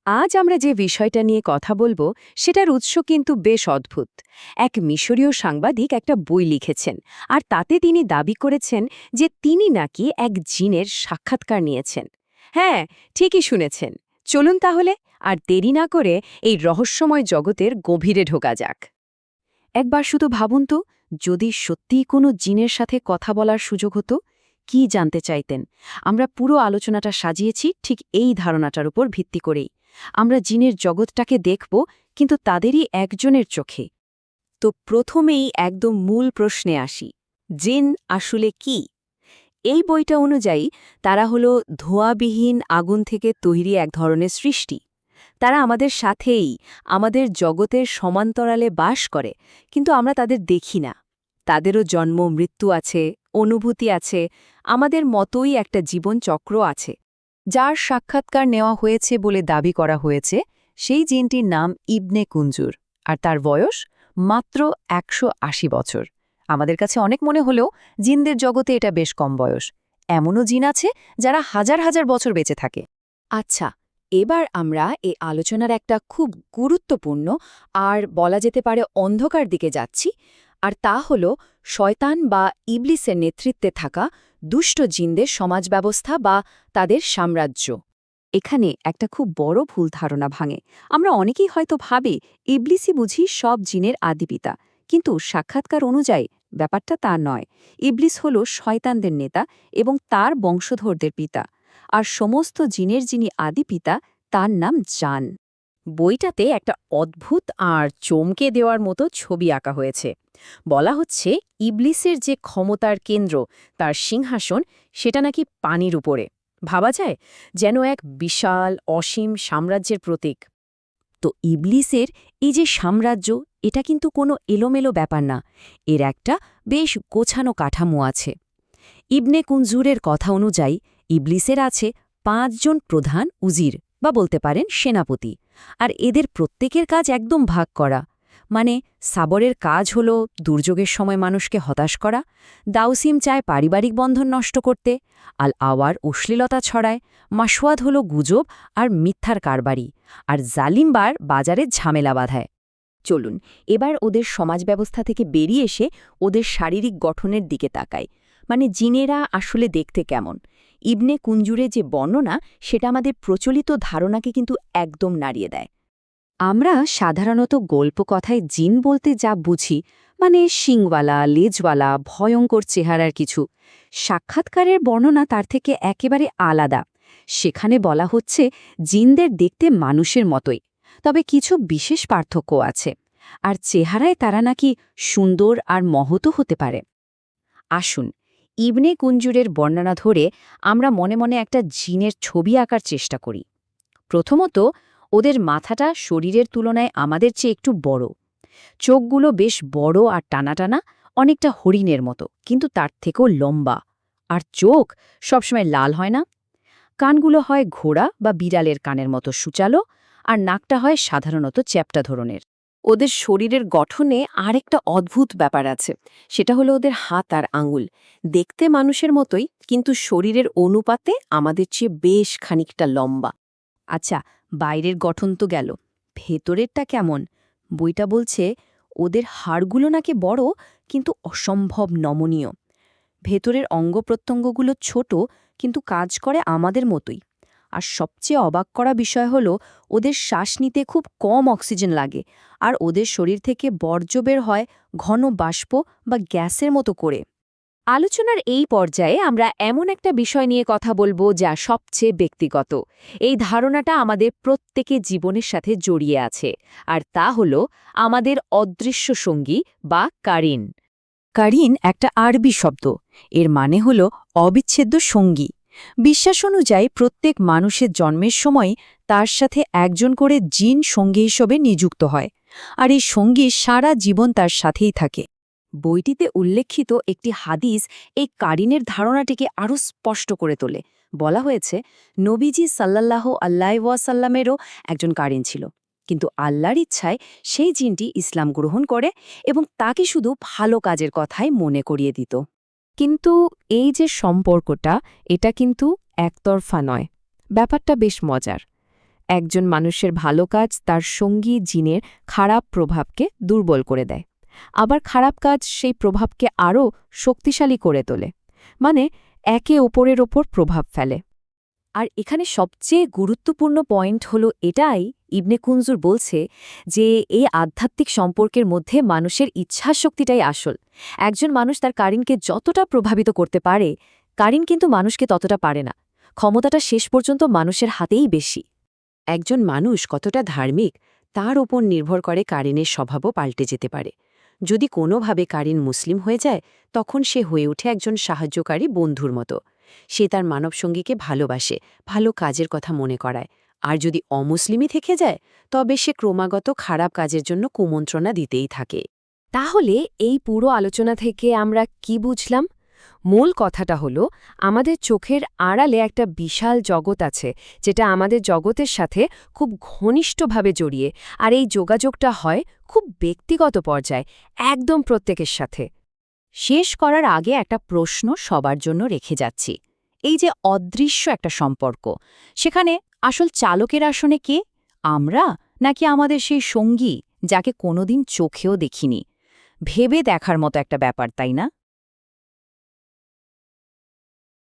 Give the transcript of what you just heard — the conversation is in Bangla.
আজ আমরা যে বিষয়টা নিয়ে কথা বলবো সেটার উৎস কিন্তু বেশ অদ্ভুত। এক মিশরীয় সাংবাদিক একটা বই লিখেছেন, আর তাতে তিনি দাবি করেছেন যে তিনি নাকি এক জিনের সাক্ষাৎকার নিয়েছেন। হ্যাঁ, ঠিকই শুনেছেন। চলুন তাহলে আর দেরি না করে এই রহস্যময় জগতের গভীরে ঢোকা যাক। একবার শুধু ভাবুন তো, যদি সত্যিই কোনো জিনের সাথে কথা বলার সুযোগ হতো, কি জানতে চাইতেন? আমরা পুরো আলোচনাটা সাজিয়েছি ঠিক এই ধারণাটার উপর ভিত্তি করেই। আমরা জিনের জগৎটাকে দেখব, কিন্তু তাদেরই একজনের চোখে। তো প্রথমেই একদম মূল প্রশ্নে আসি, জিন আসলে কি? এই বইটা অনুযায়ী তারা হলো ধোঁয়াবিহীন আগুন থেকে তৈরি এক ধরনের সৃষ্টি। তারা আমাদের সাথেই, আমাদের জগতের সমান্তরালে বাস করে, কিন্তু আমরা তাদের দেখি না। তাদেরও জন্ম মৃত্যু আছে, অনুভূতি আছে, আমাদের মতোই একটা জীবনচক্র আছে। যার সাক্ষাৎকার নেওয়া হয়েছে বলে দাবি করা হয়েছে সেই জিনটির নাম ইবনে কুঞ্জুর, আর তার বয়স মাত্র ১৮০ বছর। আমাদের কাছে অনেক মনে হলেও জিনদের জগতে এটা বেশ কম বয়স। এমনও জিন আছে যারা হাজার হাজার বছর বেঁচে থাকে। আচ্ছা, এবার আমরা এই আলোচনার একটা খুব গুরুত্বপূর্ণ আর বলা যেতে পারে অন্ধকার দিকে যাচ্ছি, আর তা হল শয়তান বা ইবলিসের নেতৃত্বে থাকা দুষ্ট জিনদের সমাজ ব্যবস্থা বা তাদের সাম্রাজ্য। এখানে একটা খুব বড় ভুল ধারণা ভাঙে। আমরা অনেকেই হয়তো ভাবি ইবলিসই বুঝি সব জিনের আদিপিতা, কিন্তু সাক্ষাৎকার অনুযায়ী ব্যাপারটা তা নয়। ইবলিস হল শয়তানদের নেতা এবং তার বংশধরদের পিতা, আর সমস্ত জিনের যিনি আদিপিতা তার নাম জান। বইটাতে একটা অদ্ভুত আর চমকে দেওয়ার মতো ছবি আঁকা হয়েছে। বলা হচ্ছে ইবলিসের যে ক্ষমতার কেন্দ্র, তার সিংহাসন, সেটা নাকি পানির উপরে। ভাবা যায়, যেন এক বিশাল অসীম সাম্রাজ্যের প্রতীক। তো ইবলিসের এই যে সাম্রাজ্য, এটা কিন্তু কোনো এলোমেলো ব্যাপার না। এর একটা বেশ গোছানো কাঠামো আছে। ইবনে কুনজুরের কথা অনুযায়ী ইবলিসের আছে ৫ জন প্রধান উজির, বা বলতে পারেন সেনাপতি। আর এদের প্রত্যেকের কাজ একদম ভাগ করা। মানে সাবরের কাজ হল দুর্যোগের সময় মানুষকে হতাশ করা, দাউসিম চায় পারিবারিক বন্ধন নষ্ট করতে, আল আওয়ার অশ্লীলতা ছড়ায়, মাসওয়াদ হল গুজব আর মিথ্যার কারবারি, আর জালিমবার বাজারে ঝামেলা বাঁধায়। চলুন এবার ওদের সমাজ ব্যবস্থা থেকে বেরিয়ে এসে ওদের শারীরিক গঠনের দিকে তাকাই। মানে জিনেরা আসলে দেখতে কেমন? ইবনে কুঞ্জুরে যে বর্ণনা, সেটা আমাদের প্রচলিত ধারণাকে কিন্তু একদম নাড়িয়ে দেয়। আমরা সাধারণত গল্প কথায় জিন বলতে যা বুঝি, মানে শিংওয়ালা, লেজওয়ালা, ভয়ঙ্কর চেহারার কিছু। সাক্ষাৎকারের বর্ণনা তার থেকে একেবারে আলাদা। সেখানে বলা হচ্ছে জিনদের দেখতে মানুষের মতোই, তবে কিছু বিশেষ পার্থক্য আছে, আর চেহারায় তারা নাকি সুন্দর আর মহৎও হতে পারে। আসুন ইবনে কুঞ্জুরের বর্ণনা ধরে আমরা মনে মনে একটা জিনের ছবি আঁকার চেষ্টা করি। প্রথমত, ওদের মাথাটা শরীরের তুলনায় আমাদের চেয়ে একটু বড়। চোখগুলো বেশ বড় আর টানাটানা, অনেকটা হরিণের মতো, কিন্তু তার থেকেও লম্বা। আর চোখ সবসময় লাল হয় না। কানগুলো হয় ঘোড়া বা বিড়ালের কানের মতো সূচালো, আর নাকটা হয় সাধারণত চ্যাপ্টা ধরনের। ওদের শরীরের গঠনে আরেকটা অদ্ভুত ব্যাপার আছে, সেটা হলো ওদের হাত আর আঙুল। দেখতে মানুষের মতোই, কিন্তু শরীরের অনুপাতে আমাদের চেয়ে বেশ খানিকটা লম্বা। আচ্ছা, বাইরের গঠন তো গেল, ভেতরেরটা কেমন? বইটা বলছে ওদের হাড়গুলো নাকি বড়, কিন্তু অসম্ভব নমনীয়। ভেতরের অঙ্গপ্রত্যঙ্গগুলো ছোট, কিন্তু কাজ করে আমাদের মতোই। আর সবচেয়ে অবাক করা বিষয় হলো ওদের শ্বাস নিতে খুব কম অক্সিজেন লাগে, আর ওদের শরীর থেকে বর্জ্য বের হয় ঘন বাষ্প বা গ্যাসের মতো করে। আলোচনার এই পর্যায়ে আমরা এমন একটা বিষয় নিয়ে কথা বলবো যা সবচেয়ে ব্যক্তিগত। এই ধারণাটা আমাদের প্রত্যেকের জীবনের সাথে জড়িয়ে আছে, আর তা হল আমাদের অদৃশ্য সঙ্গী বা কারিন। কারিন একটা আরবি শব্দ। এর মানে হল অবিচ্ছেদ্য সঙ্গী। বিশ্বাস অনুযায়ী প্রত্যেক মানুষের জন্মের সময় তার সাথে একজন করে জিন সঙ্গী হিসেবে নিযুক্ত হয়, আর এই সঙ্গী সারা জীবন তার সাথেই থাকে। বইটিতে উল্লেখিত একটি হাদিস এই কারিনের ধারণাটিকে আরও স্পষ্ট করে তোলে। বলা হয়েছে নবীজি সাল্লাল্লাহু আলাইহি ওয়াসাল্লামেরও একজন কারিন ছিল, কিন্তু আল্লাহর ইচ্ছায় সেই জিনটি ইসলাম গ্রহণ করে এবং তাকে শুধু ভালো কাজের কথাই মনে করিয়ে দিত। কিন্তু এই যে সম্পর্কটা, এটা কিন্তু একতরফা নয়। ব্যাপারটা বেশ মজার। একজন মানুষের ভালো কাজ তার সঙ্গী জিনের খারাপ প্রভাবকে দুর্বল করে দেয়, আবার খারাপ কাজ সেই প্রভাবকে আরও শক্তিশালী করে তোলে, মানে একে অপরের ওপর প্রভাব ফেলে। আর এখানে সবচেয়ে গুরুত্বপূর্ণ পয়েন্ট হলো এটাই, ইবনে কুনজুর বলছে যে এই আধ্যাত্মিক সম্পর্কের মধ্যে মানুষের ইচ্ছাশক্তিটাই আসল। একজন মানুষ তার কারিনকে যতটা প্রভাবিত করতে পারে, কারিন কিন্তু মানুষকে ততটা পারে না। ক্ষমতাটা শেষ পর্যন্ত মানুষের হাতেই বেশি। একজন মানুষ কতটা ধার্মিক তার ওপর নির্ভর করে কারিনের স্বভাবও পাল্টে যেতে পারে। যদি কোনোভাবে কারিন মুসলিম হয়ে যায়, তখন সে হয়ে ওঠে একজন সাহায্যকারী বন্ধুর মতো। সে তার মানবসঙ্গীকে ভালোবাসে, ভালো কাজের কথা মনে করায়। আর যদি অমুসলিমই থেকে যায়, তবে সে ক্রমাগত খারাপ কাজের জন্য কুমন্ত্রণা দিতেই থাকে। তাহলে এই পুরো আলোচনা থেকে আমরা কি বুঝলাম? মূল কথাটা হলো, আমাদের চোখের আড়ালে একটা বিশাল জগৎ আছে, যেটা আমাদের জগতের সাথে খুব ঘনিষ্ঠভাবে জড়িয়ে, আর এই যোগাযোগটা হয় খুব ব্যক্তিগত পর্যায়ে, একদম প্রত্যেকের সাথে। শেষ করার আগে একটা প্রশ্ন সবার জন্য রেখে যাচ্ছি। এই যে অদৃশ্য একটা সম্পর্ক, সেখানে আসল চালকের আসনে কে? আমরা, নাকি আমাদের সেই সঙ্গী যাকে কোনোদিন চোখেও দেখিনি? ভেবে দেখার মতো একটা ব্যাপার, তাই না?